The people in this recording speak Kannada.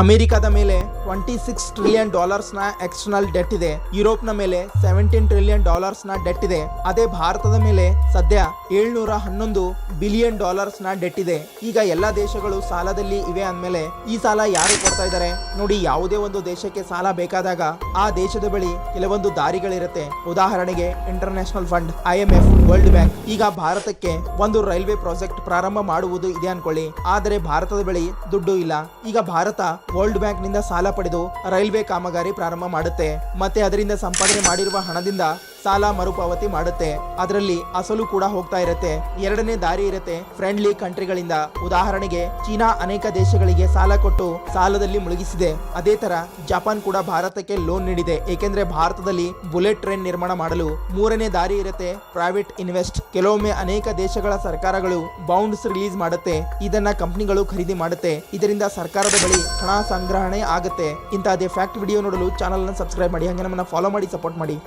ಅಮೆರಿಕದ ಮೇಲೆ $26 ಟ್ರಿಲಿಯನ್ ನ ಎಕ್ಸ್ಟರ್ನಲ್ ಡೆಟ್ ಇದೆ. ಯುರೋಪ್ನ ಮೇಲೆ $17 ಟ್ರಿಲಿಯನ್ ನ ಡೆಟ್ ಇದೆ. ಅದೇ ಭಾರತದ ಮೇಲೆ ಸದ್ಯ $711 ಬಿಲಿಯನ್ ನ ಡೆಟ್ ಇದೆ. ಈಗ ಎಲ್ಲಾ ದೇಶಗಳು ಸಾಲದಲ್ಲಿ ಇವೆ ಅಂದ್ಮೇಲೆ ಈ ಸಾಲ ಯಾರು ಕೊಡ್ತಾ ಇದ್ದಾರೆ ನೋಡಿ. ಯಾವುದೇ ಒಂದು ದೇಶಕ್ಕೆ ಸಾಲ ಬೇಕಾದಾಗ ಆ ದೇಶದ ಬಳಿ ಕೆಲವೊಂದು ದಾರಿಗಳಿರುತ್ತೆ. ಉದಾಹರಣೆಗೆ international fund, IMF, world bank. ಈಗ ಭಾರತಕ್ಕೆ ಒಂದು ರೈಲ್ವೆ ಪ್ರಾಜೆಕ್ಟ್ ಪ್ರಾರಂಭ ಮಾಡುವುದು ಇದೆ ಅನ್ಕೊಳ್ಳಿ, ಆದರೆ ಭಾರತದ ಬಳಿ ದುಡ್ಡು ಇಲ್ಲ. ಈಗ ಭಾರತ ವರ್ಲ್ಡ್ ಬ್ಯಾಂಕ್ ನಿಂದ ಸಾಲ ಪಡೆದು ರೈಲ್ವೆ ಕಾಮಗಾರಿ ಪ್ರಾರಂಭ ಮಾಡುತ್ತೆ. ಮತ್ತೆ ಅದರಿಂದ ಸಂಪಾದನೆ ಮಾಡಿರುವ ಹಣದಿಂದ ಸಾಲ ಮರುಪಾವತಿ ಮಾಡುತ್ತೆ. ಅದರಲ್ಲಿ ಅಸಲು ಕೂಡ ಹೋಗ್ತಾ ಇರುತ್ತೆ. ಎರಡನೇ ದಾರಿ ಇರುತ್ತೆ ಫ್ರೆಂಡ್ಲಿ ಕಂಟ್ರಿಗಳಿಂದ. ಉದಾಹರಣೆಗೆ ಚೀನಾ ಅನೇಕ ದೇಶಗಳಿಗೆ ಸಾಲ ಕೊಟ್ಟು ಸಾಲದಲ್ಲಿ ಮುಳುಗಿಸಿದೆ. ಅದೇ ತರ ಜಪಾನ್ ಕೂಡ ಭಾರತಕ್ಕೆ ಲೋನ್ ನೀಡಿದೆ, ಏಕೆಂದ್ರೆ ಭಾರತದಲ್ಲಿ ಬುಲೆಟ್ ಟ್ರೈನ್ ನಿರ್ಮಾಣ ಮಾಡಲು. ಮೂರನೇ ದಾರಿ ಇರುತ್ತೆ ಪ್ರೈವೇಟ್ ಇನ್ವೆಸ್ಟ್. ಕೆಲವೊಮ್ಮೆ ಅನೇಕ ದೇಶಗಳ ಸರ್ಕಾರಗಳು ಬಾಂಡ್ಸ್ ರಿಲೀಸ್ ಮಾಡುತ್ತೆ. ಇದನ್ನ ಕಂಪನಿಗಳು ಖರೀದಿ ಮಾಡುತ್ತೆ. ಇದರಿಂದ ಸರ್ಕಾರದ ಬಳಿ ಹಣ ಸಂಗ್ರಹಣೆ ಆಗುತ್ತೆ. ಇಂತಹದೇ ಫ್ಯಾಕ್ಟ್ ವಿಡಿಯೋ ನೋಡಲು ಚಾನಲ್ ಅನ್ನು ಸಬ್ಸ್ಕ್ರೈಬ್ ಮಾಡಿ, ಹಾಗೆ ನಮ್ಮನ್ನ ಫಾಲೋ ಮಾಡಿ, ಸಪೋರ್ಟ್ ಮಾಡಿ.